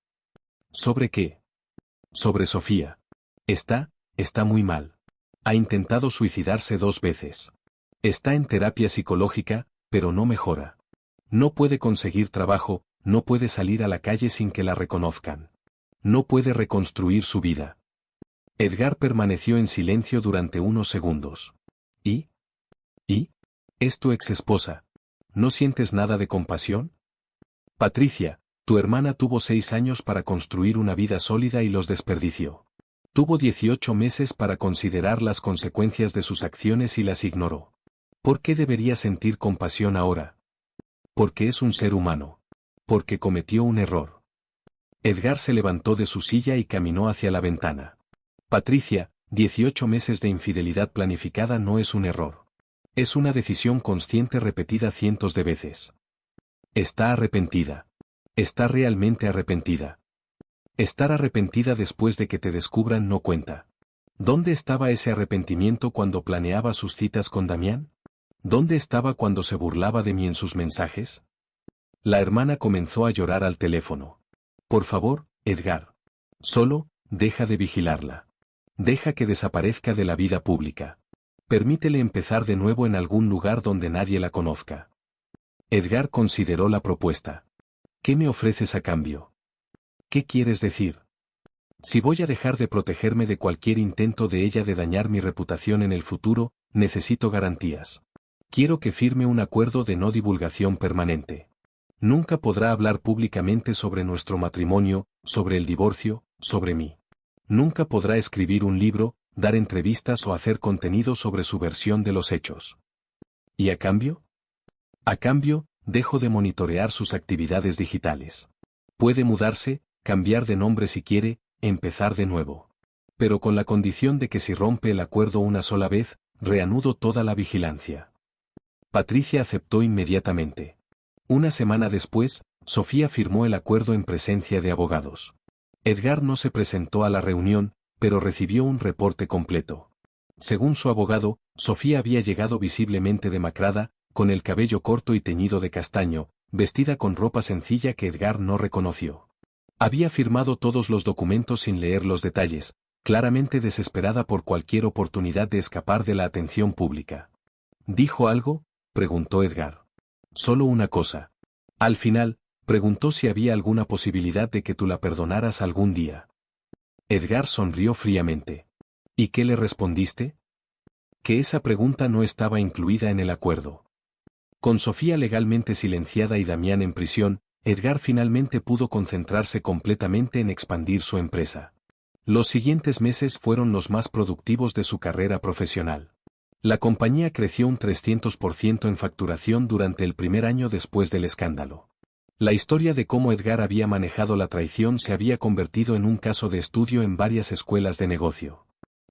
¿Sobre qué? Sobre Sofía. Está muy mal. Ha intentado suicidarse 2 veces. Está en terapia psicológica, pero no mejora. No puede conseguir trabajo, no puede salir a la calle sin que la reconozcan. No puede reconstruir su vida. Edgar permaneció en silencio durante unos segundos. ¿Y? ¿Es tu exesposa? ¿No sientes nada de compasión? Patricia, tu hermana tuvo 6 años para construir una vida sólida y los desperdició. Tuvo 18 meses para considerar las consecuencias de sus acciones y las ignoró. ¿Por qué debería sentir compasión ahora? Porque es un ser humano. Porque cometió un error. Edgar se levantó de su silla y caminó hacia la ventana. Patricia, 18 meses de infidelidad planificada no es un error. Es una decisión consciente repetida cientos de veces. Está arrepentida. Está realmente arrepentida. Estar arrepentida después de que te descubran no cuenta. ¿Dónde estaba ese arrepentimiento cuando planeaba sus citas con Damián? ¿Dónde estaba cuando se burlaba de mí en sus mensajes? La hermana comenzó a llorar al teléfono. Por favor, Edgar. Solo, deja de vigilarla. Deja que desaparezca de la vida pública. Permítele empezar de nuevo en algún lugar donde nadie la conozca. Edgar consideró la propuesta. ¿Qué me ofreces a cambio? ¿Qué quieres decir? Si voy a dejar de protegerme de cualquier intento de ella de dañar mi reputación en el futuro, necesito garantías. Quiero que firme un acuerdo de no divulgación permanente. Nunca podrá hablar públicamente sobre nuestro matrimonio, sobre el divorcio, sobre mí. Nunca podrá escribir un libro, dar entrevistas o hacer contenido sobre su versión de los hechos. ¿Y a cambio? A cambio, dejo de monitorear sus actividades digitales. Puede mudarse, cambiar de nombre si quiere, empezar de nuevo. Pero con la condición de que si rompe el acuerdo una sola vez, reanudo toda la vigilancia. Patricia aceptó inmediatamente. Una semana después, Sofía firmó el acuerdo en presencia de abogados. Edgar no se presentó a la reunión, pero recibió un reporte completo. Según su abogado, Sofía había llegado visiblemente demacrada, con el cabello corto y teñido de castaño, vestida con ropa sencilla que Edgar no reconoció. Había firmado todos los documentos sin leer los detalles, claramente desesperada por cualquier oportunidad de escapar de la atención pública. ¿Dijo algo?, preguntó Edgar. Solo una cosa. Al final, preguntó si había alguna posibilidad de que tú la perdonaras algún día. Edgar sonrió fríamente. ¿Y qué le respondiste? Que esa pregunta no estaba incluida en el acuerdo. Con Sofía legalmente silenciada y Damián en prisión, Edgar finalmente pudo concentrarse completamente en expandir su empresa. Los siguientes meses fueron los más productivos de su carrera profesional. La compañía creció un 300% en facturación durante el primer año después del escándalo. La historia de cómo Edgar había manejado la traición se había convertido en un caso de estudio en varias escuelas de negocio.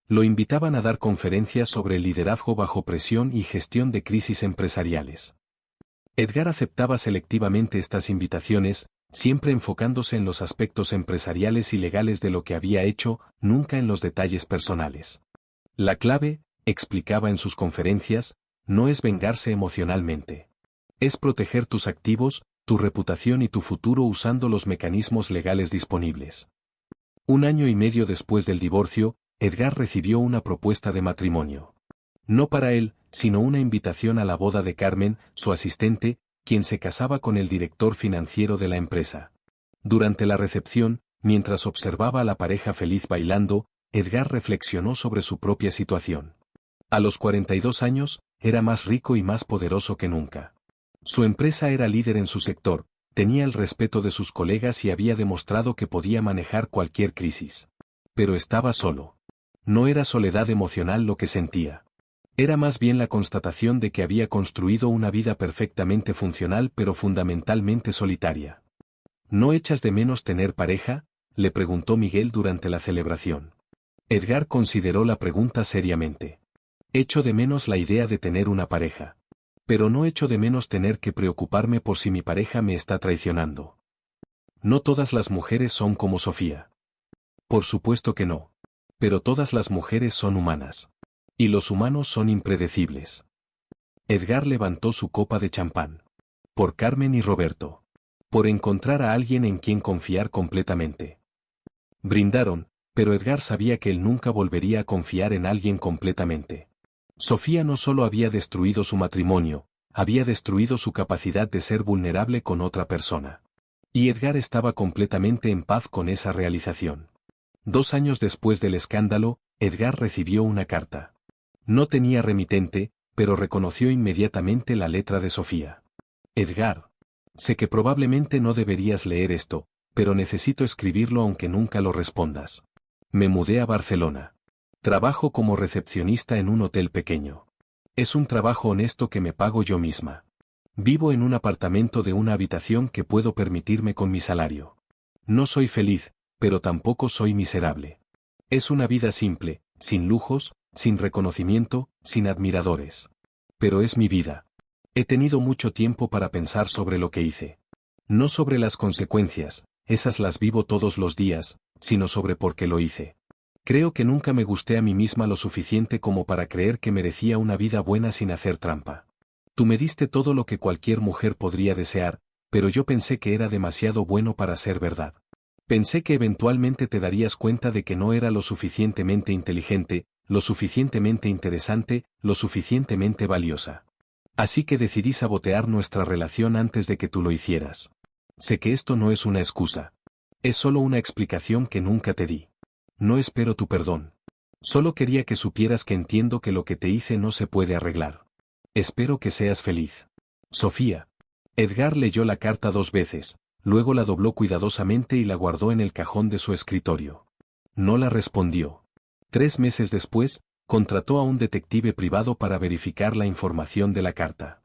Lo invitaban a dar conferencias sobre liderazgo bajo presión y gestión de crisis empresariales. Edgar aceptaba selectivamente estas invitaciones, siempre enfocándose en los aspectos empresariales y legales de lo que había hecho, nunca en los detalles personales. La clave, explicaba en sus conferencias, no es vengarse emocionalmente. Es proteger tus activos, tu reputación y tu futuro usando los mecanismos legales disponibles. 1 año y medio después del divorcio, Edgar recibió una propuesta de matrimonio. No para él, sino una invitación a la boda de Carmen, su asistente, quien se casaba con el director financiero de la empresa. Durante la recepción, mientras observaba a la pareja feliz bailando, Edgar reflexionó sobre su propia situación. A los 42 años, era más rico y más poderoso que nunca. Su empresa era líder en su sector, tenía el respeto de sus colegas y había demostrado que podía manejar cualquier crisis. Pero estaba solo. No era soledad emocional lo que sentía. Era más bien la constatación de que había construido una vida perfectamente funcional pero fundamentalmente solitaria. ¿No echas de menos tener pareja?, le preguntó Miguel durante la celebración. Edgar consideró la pregunta seriamente. Echo de menos la idea de tener una pareja. Pero no echo de menos tener que preocuparme por si mi pareja me está traicionando. No todas las mujeres son como Sofía. Por supuesto que no. Pero todas las mujeres son humanas. Y los humanos son impredecibles. Edgar levantó su copa de champán. Por Carmen y Roberto. Por encontrar a alguien en quien confiar completamente. Brindaron, pero Edgar sabía que él nunca volvería a confiar en alguien completamente. Sofía no solo había destruido su matrimonio, había destruido su capacidad de ser vulnerable con otra persona. Y Edgar estaba completamente en paz con esa realización. 2 años después del escándalo, Edgar recibió una carta. No tenía remitente, pero reconoció inmediatamente la letra de Sofía. Edgar. Sé que probablemente no deberías leer esto, pero necesito escribirlo aunque nunca lo respondas. Me mudé a Barcelona. Trabajo como recepcionista en un hotel pequeño. Es un trabajo honesto que me pago yo misma. Vivo en un apartamento de una habitación que puedo permitirme con mi salario. No soy feliz, pero tampoco soy miserable. Es una vida simple, sin lujos, sin reconocimiento, sin admiradores. Pero es mi vida. He tenido mucho tiempo para pensar sobre lo que hice. No sobre las consecuencias, esas las vivo todos los días, sino sobre por qué lo hice. Creo que nunca me gusté a mí misma lo suficiente como para creer que merecía una vida buena sin hacer trampa. Tú me diste todo lo que cualquier mujer podría desear, pero yo pensé que era demasiado bueno para ser verdad. Pensé que eventualmente te darías cuenta de que no era lo suficientemente inteligente, lo suficientemente interesante, lo suficientemente valiosa. Así que decidí sabotear nuestra relación antes de que tú lo hicieras. Sé que esto no es una excusa. Es solo una explicación que nunca te di. No espero tu perdón. Solo quería que supieras que entiendo que lo que te hice no se puede arreglar. Espero que seas feliz. Sofía. Edgar leyó la carta 2 veces, luego la dobló cuidadosamente y la guardó en el cajón de su escritorio. No la respondió. 3 meses después, contrató a un detective privado para verificar la información de la carta.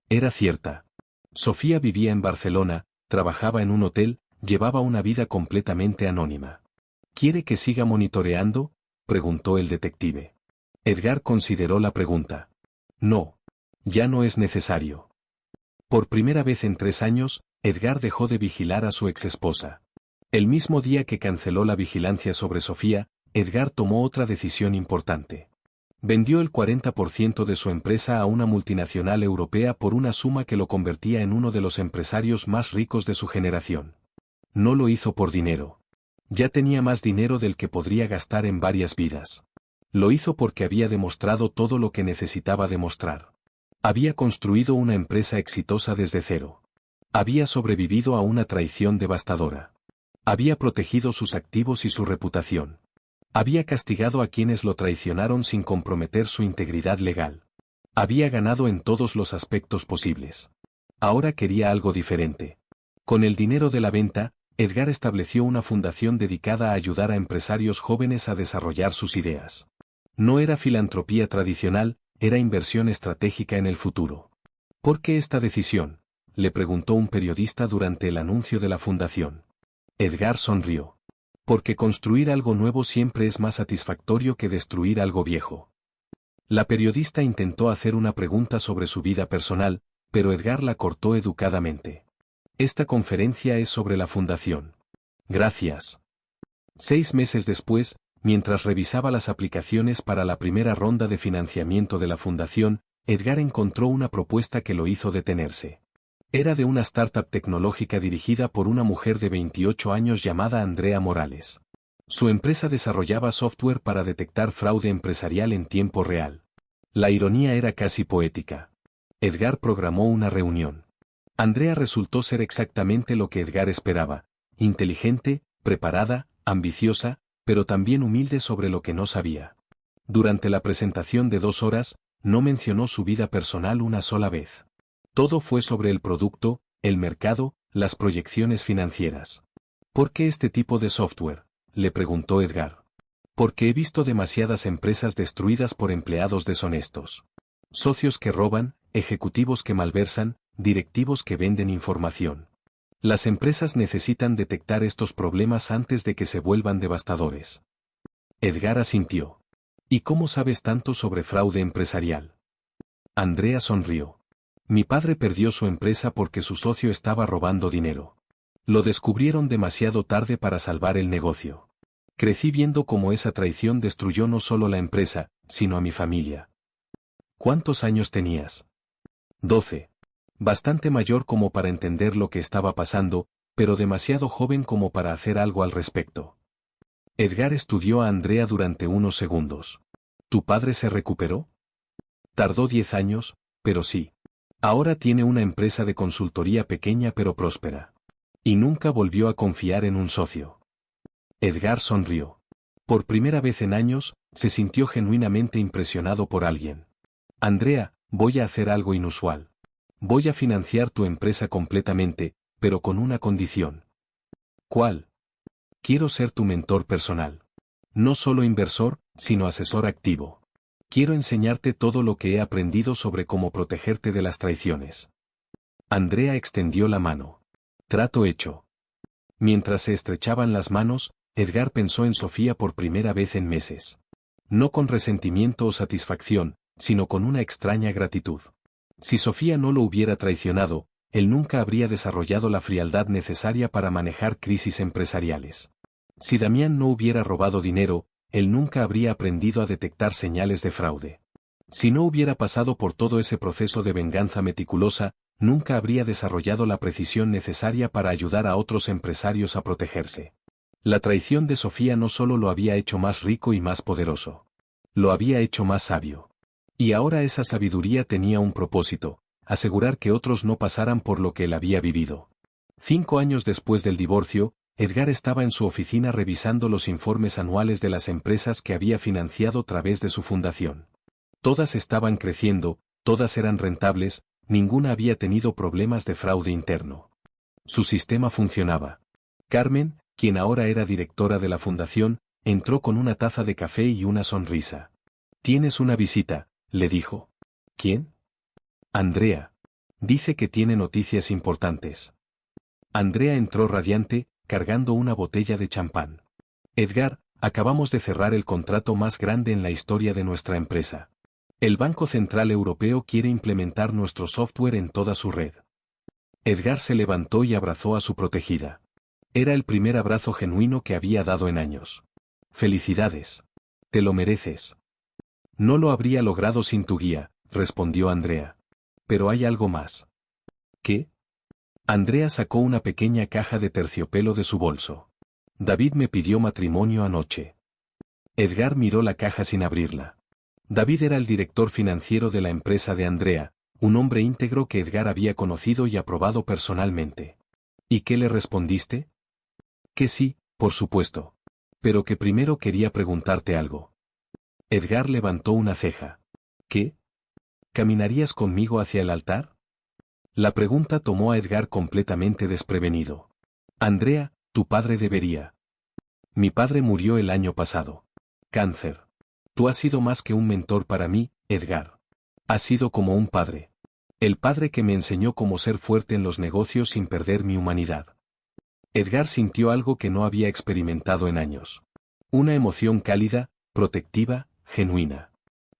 Era cierta. Sofía vivía en Barcelona, trabajaba en un hotel, llevaba una vida completamente anónima. ¿Quiere que siga monitoreando?, preguntó el detective. Edgar consideró la pregunta. No. Ya no es necesario. Por primera vez en 3 años, Edgar dejó de vigilar a su exesposa. El mismo día que canceló la vigilancia sobre Sofía, Edgar tomó otra decisión importante. Vendió el 40% de su empresa a una multinacional europea por una suma que lo convertía en uno de los empresarios más ricos de su generación. No lo hizo por dinero. Ya tenía más dinero del que podría gastar en varias vidas. Lo hizo porque había demostrado todo lo que necesitaba demostrar. Había construido una empresa exitosa desde cero. Había sobrevivido a una traición devastadora. Había protegido sus activos y su reputación. Había castigado a quienes lo traicionaron sin comprometer su integridad legal. Había ganado en todos los aspectos posibles. Ahora quería algo diferente. Con el dinero de la venta, Edgar estableció una fundación dedicada a ayudar a empresarios jóvenes a desarrollar sus ideas. No era filantropía tradicional, era inversión estratégica en el futuro. ¿Por qué esta decisión?, le preguntó un periodista durante el anuncio de la fundación. Edgar sonrió. Porque construir algo nuevo siempre es más satisfactorio que destruir algo viejo. La periodista intentó hacer una pregunta sobre su vida personal, pero Edgar la cortó educadamente. Esta conferencia es sobre la fundación. Gracias. 6 meses después, mientras revisaba las aplicaciones para la primera ronda de financiamiento de la fundación, Edgar encontró una propuesta que lo hizo detenerse. Era de una startup tecnológica dirigida por una mujer de 28 años llamada Andrea Morales. Su empresa desarrollaba software para detectar fraude empresarial en tiempo real. La ironía era casi poética. Edgar programó una reunión. Andrea resultó ser exactamente lo que Edgar esperaba: inteligente, preparada, ambiciosa, pero también humilde sobre lo que no sabía. Durante la presentación de 2 horas, no mencionó su vida personal una sola vez. Todo fue sobre el producto, el mercado, las proyecciones financieras. ¿Por qué este tipo de software?, le preguntó Edgar. Porque he visto demasiadas empresas destruidas por empleados deshonestos. Socios que roban, ejecutivos que malversan, directivos que venden información. Las empresas necesitan detectar estos problemas antes de que se vuelvan devastadores. Edgar asintió. ¿Y cómo sabes tanto sobre fraude empresarial? Andrea sonrió. Mi padre perdió su empresa porque su socio estaba robando dinero. Lo descubrieron demasiado tarde para salvar el negocio. Crecí viendo cómo esa traición destruyó no solo la empresa, sino a mi familia. ¿Cuántos años tenías? 12. Bastante mayor como para entender lo que estaba pasando, pero demasiado joven como para hacer algo al respecto. Edgar estudió a Andrea durante unos segundos. ¿Tu padre se recuperó? Tardó 10 años, pero sí. Ahora tiene una empresa de consultoría pequeña pero próspera. Y nunca volvió a confiar en un socio. Edgar sonrió. Por primera vez en años, se sintió genuinamente impresionado por alguien. Andrea, voy a hacer algo inusual. Voy a financiar tu empresa completamente, pero con una condición. ¿Cuál? Quiero ser tu mentor personal. No solo inversor, sino asesor activo. Quiero enseñarte todo lo que he aprendido sobre cómo protegerte de las traiciones. Andrea extendió la mano. Trato hecho. Mientras se estrechaban las manos, Edgar pensó en Sofía por primera vez en meses. No con resentimiento o satisfacción, sino con una extraña gratitud. Si Sofía no lo hubiera traicionado, él nunca habría desarrollado la frialdad necesaria para manejar crisis empresariales. Si Damián no hubiera robado dinero, él nunca habría aprendido a detectar señales de fraude. Si no hubiera pasado por todo ese proceso de venganza meticulosa, nunca habría desarrollado la precisión necesaria para ayudar a otros empresarios a protegerse. La traición de Sofía no solo lo había hecho más rico y más poderoso. Lo había hecho más sabio. Y ahora esa sabiduría tenía un propósito: asegurar que otros no pasaran por lo que él había vivido. 5 años después del divorcio, Edgar estaba en su oficina revisando los informes anuales de las empresas que había financiado a través de su fundación. Todas estaban creciendo, todas eran rentables, ninguna había tenido problemas de fraude interno. Su sistema funcionaba. Carmen, quien ahora era directora de la fundación, entró con una taza de café y una sonrisa. «Tienes una visita», le dijo. «¿Quién?» «Andrea. Dice que tiene noticias importantes». Andrea entró radiante, cargando una botella de champán. «Edgar, acabamos de cerrar el contrato más grande en la historia de nuestra empresa. El Banco Central Europeo quiere implementar nuestro software en toda su red». Edgar se levantó y abrazó a su protegida. Era el primer abrazo genuino que había dado en años. Felicidades. Te lo mereces. No lo habría logrado sin tu guía, respondió Andrea. Pero hay algo más. ¿Qué? Andrea sacó una pequeña caja de terciopelo de su bolso. David me pidió matrimonio anoche. Edgar miró la caja sin abrirla. David era el director financiero de la empresa de Andrea, un hombre íntegro que Edgar había conocido y aprobado personalmente. ¿Y qué le respondiste? Que sí, por supuesto. Pero que primero quería preguntarte algo. Edgar levantó una ceja. ¿Qué? ¿Caminarías conmigo hacia el altar? La pregunta tomó a Edgar completamente desprevenido. Andrea, tu padre debería. Mi padre murió el año pasado. Cáncer. Tú has sido más que un mentor para mí, Edgar. Has sido como un padre. El padre que me enseñó cómo ser fuerte en los negocios sin perder mi humanidad. Edgar sintió algo que no había experimentado en años. Una emoción cálida, protectiva, genuina.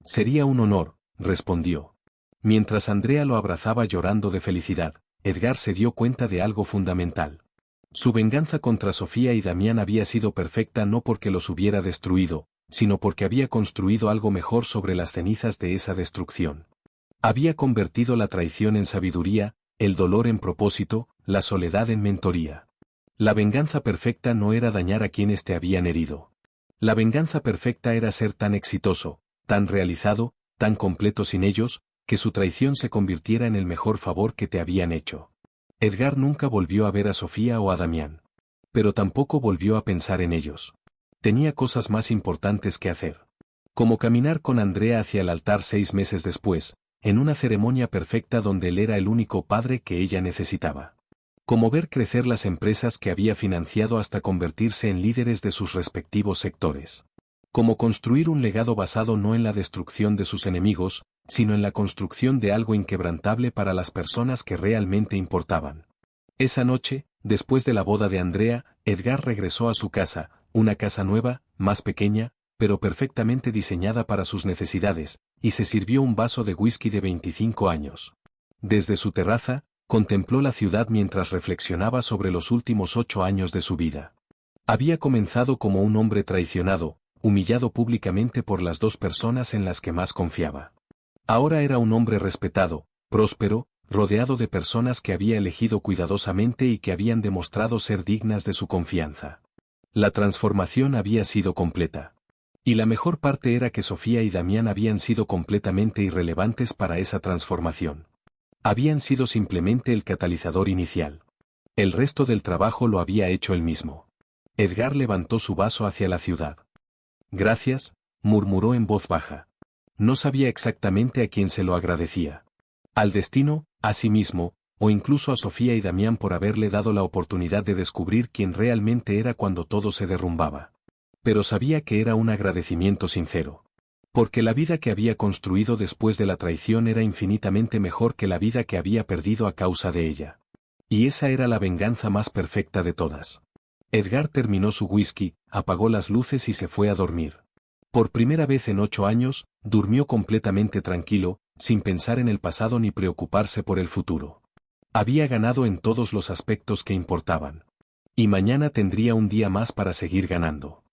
Sería un honor, respondió. Mientras Andrea lo abrazaba llorando de felicidad, Edgar se dio cuenta de algo fundamental. Su venganza contra Sofía y Damián había sido perfecta no porque los hubiera destruido, sino porque había construido algo mejor sobre las cenizas de esa destrucción. Había convertido la traición en sabiduría, el dolor en propósito, la soledad en mentoría. La venganza perfecta no era dañar a quienes te habían herido. La venganza perfecta era ser tan exitoso, tan realizado, tan completo sin ellos, que su traición se convirtiera en el mejor favor que te habían hecho. Edgar nunca volvió a ver a Sofía o a Damián. Pero tampoco volvió a pensar en ellos. Tenía cosas más importantes que hacer. Como caminar con Andrea hacia el altar 6 meses después, en una ceremonia perfecta donde él era el único padre que ella necesitaba. Como ver crecer las empresas que había financiado hasta convertirse en líderes de sus respectivos sectores. Como construir un legado basado no en la destrucción de sus enemigos, sino en la construcción de algo inquebrantable para las personas que realmente importaban. Esa noche, después de la boda de Andrea, Edgar regresó a su casa, una casa nueva, más pequeña, pero perfectamente diseñada para sus necesidades, y se sirvió un vaso de whisky de 25 años. Desde su terraza, contempló la ciudad mientras reflexionaba sobre los últimos 8 años de su vida. Había comenzado como un hombre traicionado, humillado públicamente por las 2 personas en las que más confiaba. Ahora era un hombre respetado, próspero, rodeado de personas que había elegido cuidadosamente y que habían demostrado ser dignas de su confianza. La transformación había sido completa. Y la mejor parte era que Sofía y Damián habían sido completamente irrelevantes para esa transformación. Habían sido simplemente el catalizador inicial. El resto del trabajo lo había hecho él mismo. Edgar levantó su vaso hacia la ciudad. Gracias, murmuró en voz baja. No sabía exactamente a quién se lo agradecía. Al destino, a sí mismo, o incluso a Sofía y Damián por haberle dado la oportunidad de descubrir quién realmente era cuando todo se derrumbaba. Pero sabía que era un agradecimiento sincero. Porque la vida que había construido después de la traición era infinitamente mejor que la vida que había perdido a causa de ella. Y esa era la venganza más perfecta de todas. Edgar terminó su whisky, apagó las luces y se fue a dormir. Por primera vez en 8 años, durmió completamente tranquilo, sin pensar en el pasado ni preocuparse por el futuro. Había ganado en todos los aspectos que importaban. Y mañana tendría un día más para seguir ganando.